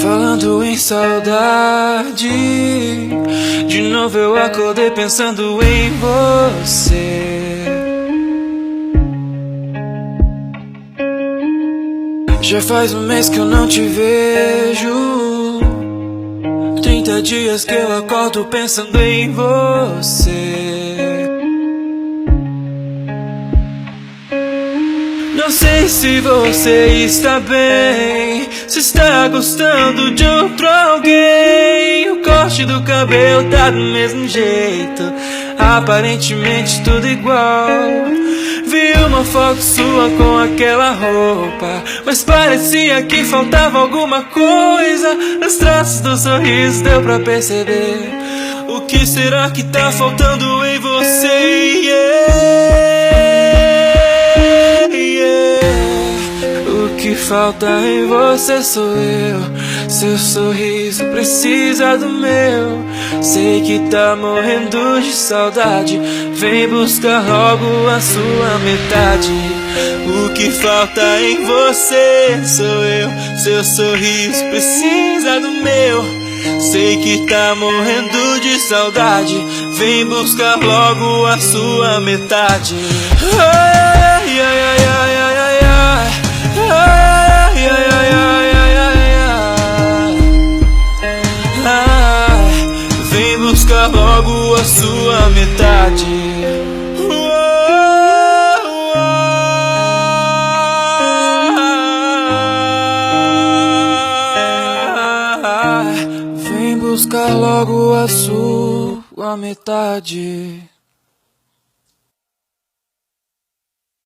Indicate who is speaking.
Speaker 1: Falando em saudade, de novo eu acordei pensando em você. Já faz um mês que eu não te vejo, 30 dias que eu acordo pensando em você. Não sei se você está bem, se está gostando de outro alguém. O corte do cabelo tá do mesmo jeito, aparentemente tudo igual. Vi uma foto sua com aquela roupa, mas parecia que faltava alguma coisa. Nos traços do sorriso deu pra perceber. O que será que tá faltando em você? O que falta em você sou eu. Seu sorriso precisa do meu. Sei que tá morrendo de saudade, vem buscar logo a sua metade. O que falta em você sou eu. Seu sorriso precisa do meu. Sei que tá morrendo de saudade, vem buscar logo a sua metade. Ai, ai, ai, ai, ai, ai, ai. Ai, ai, ai, ai, ai, ai, ai. Ai, vem buscar logo a sua metade. Vem buscar logo a sua metade.